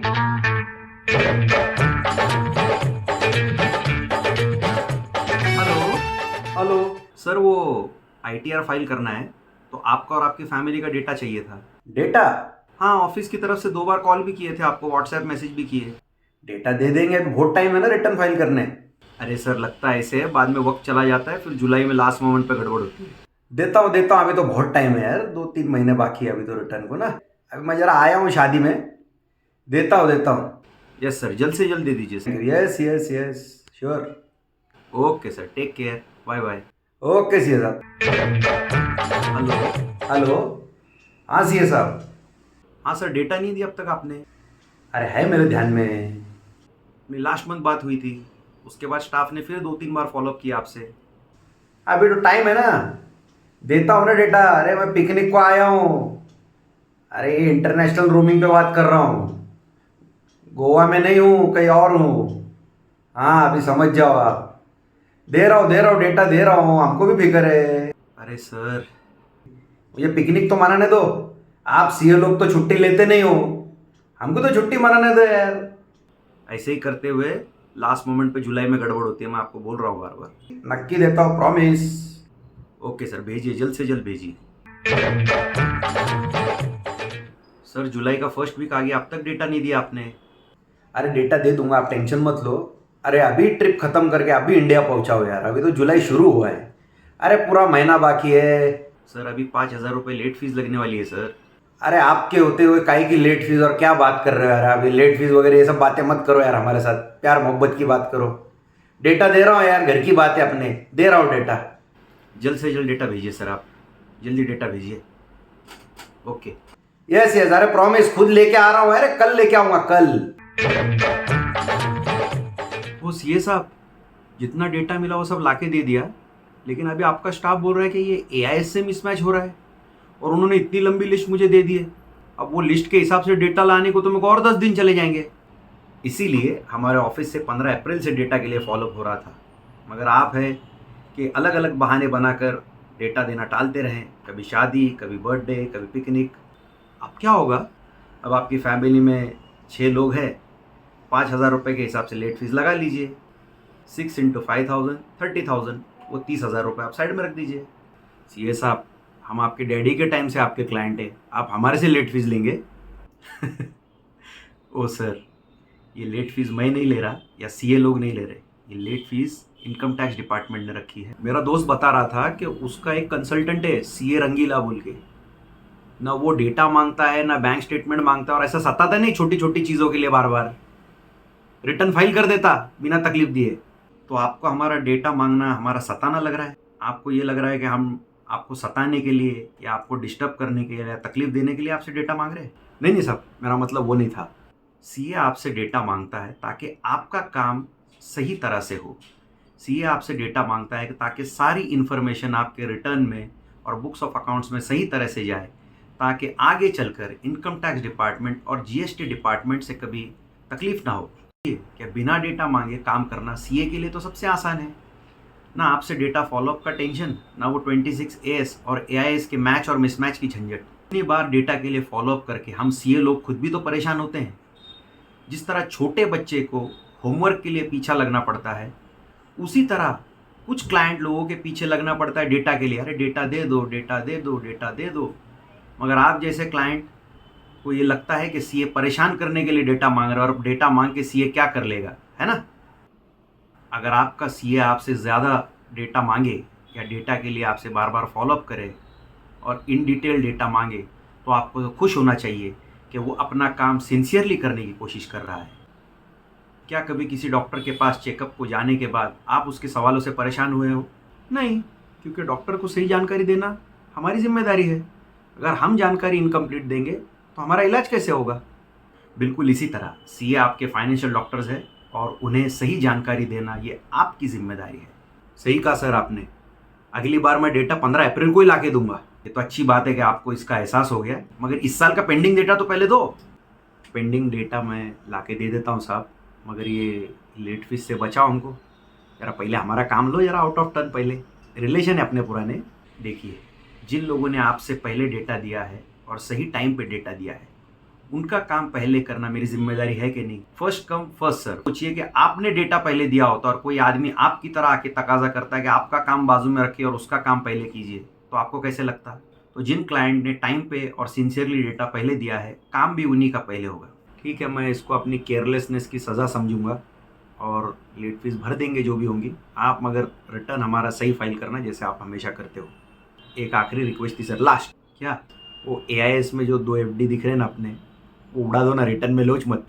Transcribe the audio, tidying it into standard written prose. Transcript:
Hello. Hello. Sir वो ITR file करना है, तो आपका और आपकी फैमिली का डेटा चाहिए था। डेटा? हाँ, ऑफिस की तरफ से 2 बार कॉल भी किए थे, आपको व्हाट्सएप मैसेज भी किए। डेटा दे देंगे, अभी बहुत टाइम है ना रिटर्न फाइल करने। अरे सर, लगता है ऐसे है, बाद में वक्त चला जाता है, फिर जुलाई में लास्ट मोमेंट पे गड़बड़ होती है। देता हूँ, अभी तो बहुत टाइम है यार, 2-3 महीने बाकी है अभी तो रिटर्न को ना। अभी मैं जरा आया हूँ शादी में। देता हूँ। यस सर, जल्द से जल्द दे दीजिए sir. Yes yes yes, sure. Okay sir, take care, bye bye. Okay CA साहब। हेलो। हेलो। हाँ सीए साहब। हाँ सर, डेटा नहीं दिया अब तक आपने। अरे है मेरे ध्यान में। मेरी लास्ट मंथ बात हुई थी, उसके बाद स्टाफ ने फिर 2-3 बार फॉलोअप किया आपसे। अभी तो टाइम है ना। देता हूँ ना डेटा। अरे मैं पिकनिक को आया हूँ। अरे इंटरनेशनल रोमिंग पे बात कर रहा हूँ। गोवा में नहीं हूँ, कहीं और हूँ। हाँ अभी समझ जाओ आप। दे रहा हूँ डेटा दे रहा हूँ, हमको भी फिक्र है। अरे सर। मुझे पिकनिक तो मनाने दो। आप सीए लोग तो छुट्टी लेते नहीं हो। हमको तो छुट्टी मनाने दो यार। ऐसे ही करते हुए लास्ट मोमेंट पे जुलाई में गड़बड़ होती है, मैं आपको बोल रहा हूँ बार बार। नक्की देता हूँ, प्रॉमिस। ओके सर, भेजिए, जल्द से जल्द भेजिए। सर, जुलाई का फर्स्ट वीक आ गया, अब तक डेटा नहीं दिया आपने। अरे डेटा दे दूंगा, आप टेंशन मत लो। अरे अभी ट्रिप खत्म करके अभी इंडिया पहुंचाओ यार, अभी तो जुलाई शुरू हुआ है। अरे पूरा महीना बाकी है। सर, अभी 5,000 रुपये लेट फीस लगने वाली है सर। अरे आपके होते हुए काहे की लेट फीस, और क्या बात कर रहे हो यार, अभी लेट फीस वगैरह ये सब बातें मत करो यार, हमारे साथ प्यार मोहब्बत की बात करो। डेटा दे रहा हूँ यार, घर की बात है अपने, दे रहा हूँ डेटा। जल्द से जल्द डेटा भेजिए सर, आप जल्दी डेटा भेजिए। ओके। यस यस, अरे प्रॉमिस, खुद लेके आ रहा हूँ, अरे कल लेके आऊंगा कल। वो सीए साहब, जितना डेटा मिला वो सब लाके दे दिया, लेकिन अभी आपका स्टाफ बोल रहा है कि ये एआई से मिसमैच हो रहा है, और उन्होंने इतनी लंबी लिस्ट मुझे दे दी है। अब वो लिस्ट के हिसाब से डेटा लाने को तो मेरे को और 10 दिन चले जाएंगे। इसीलिए हमारे ऑफिस से 15 अप्रैल से डेटा के लिए फॉलोअप हो रहा था, मगर आप है कि अलग अलग बहाने बनाकर डेटा देना टालते रहें, कभी शादी, कभी बर्थडे, कभी पिकनिक। अब क्या होगा? अब आपकी फैमिली में 6 लोग हैं, 5,000 रुपये के हिसाब से लेट फीस लगा लीजिए। 6 × 5,000 30,000, वो 30,000 रुपये आप साइड में रख दीजिए। सीए साहब, हम आपके डैडी के टाइम से आपके क्लाइंट हैं, आप हमारे से लेट फीस लेंगे? ओ सर, ये लेट फीस मैं नहीं ले रहा या सीए लोग नहीं ले रहे, ये late fees income tax department ने रखी है। मेरा दोस्त बता रहा था कि उसका एक कंसल्टेंट है सीए रंगीला बोल के, ना वो डेटा मांगता है ना बैंक स्टेटमेंट मांगता है, और ऐसा सताता नहीं छोटी छोटी चीज़ों के लिए, बार बार रिटर्न फाइल कर देता बिना तकलीफ दिए। तो आपको हमारा डेटा मांगना हमारा सताना लग रहा है? आपको ये लग रहा है कि हम आपको सताने के लिए या आपको डिस्टर्ब करने के लिए या तकलीफ देने के लिए आपसे डेटा मांग रहे हैं? नहीं नहीं साहब, मेरा मतलब वो नहीं था। सीए आपसे डेटा मांगता है ताकि आपका काम सही तरह से हो। सीए आपसे डेटा मांगता है कि ताकि सारी इन्फॉर्मेशन आपके रिटर्न में और बुक्स ऑफ अकाउंट्स में सही तरह से जाए, ताकि आगे चलकर इनकम टैक्स डिपार्टमेंट और जीएसटी डिपार्टमेंट से कभी तकलीफ ना हो। क्या बिना डेटा मांगे काम करना सीए के लिए तो सबसे आसान है। ना आपसे डेटा फॉलोअप का टेंशन, ना वो 26 AS और AIS के मैच और मिसमैच की झंझट। इतनी बार डेटा के लिए फॉलोअप करके हम सीए लोग खुद भी तो परेशान होते हैं। जिस तरह छोटे बच्चे को होमवर्क के लिए पीछा लगना पड़ता है, उसी तरह कुछ क्लाइंट लोगों के पीछे लगना पड़ता है डेटा के लिए। अरे डेटा दे दो, डेटा दे दो, डेटा दे दो। मगर आप जैसे क्लाइंट को ये लगता है कि सीए परेशान करने के लिए डेटा मांग रहा है, और डेटा मांग के सीए क्या कर लेगा, है ना? अगर आपका सीए आपसे ज़्यादा डेटा मांगे या डेटा के लिए आपसे बार बार फॉलोअप करे और इन डिटेल डेटा मांगे, तो आपको तो खुश होना चाहिए कि वो अपना काम सिंसियरली करने की कोशिश कर रहा है। क्या कभी किसी डॉक्टर के पास चेकअप को जाने के बाद आप उसके सवालों से परेशान हुए हो? नहीं, क्योंकि डॉक्टर को सही जानकारी देना हमारी जिम्मेदारी है। अगर हम जानकारी इनकम्प्लीट देंगे तो हमारा इलाज कैसे होगा? बिल्कुल इसी तरह सीए आपके फाइनेंशियल डॉक्टर्स हैं, और उन्हें सही जानकारी देना ये आपकी जिम्मेदारी है। सही कहा सर आपने। अगली बार मैं डेटा 15 अप्रैल को ही ला के दूंगा। ये तो अच्छी बात है कि आपको इसका एहसास हो गया, मगर इस साल का पेंडिंग डेटा तो पहले दो। पेंडिंग डेटा मैं ला के दे देता हूँ साहब, मगर ये लेट फीस से बचाओ हमको। जरा पहले हमारा काम लो, जरा आउट ऑफ टर्न, पहले रिलेशन है अपने पुराने। देखिए, जिन लोगों ने आपसे पहले डेटा दिया है और सही टाइम पे डेटा दिया है, उनका काम पहले करना मेरी जिम्मेदारी है कि नहीं? First come first serve. सोचिए कि आपने डेटा पहले दिया होता और कोई आदमी आपकी तरह आके तकाजा करता है कि आपका काम बाजू में रखिए और उसका काम पहले कीजिए, तो आपको कैसे लगता? तो जिन क्लाइंट ने टाइम पे और सिंसियरली डेटा पहले दिया है, काम भी उन्हीं का पहले होगा। ठीक है, मैं इसको अपनी केयरलेसनेस की सज़ा समझूंगा और लेट फीस भर देंगे जो भी होंगी। आप मगर रिटर्न हमारा सही फाइल करना जैसे आप हमेशा करते हो। एक आखिरी रिक्वेस्ट थी सर, लास्ट। क्या वो AIS में जो 2 FD दिख रहे हैं ना अपने, वो उड़ा दो ना, रिटर्न में लोच मत।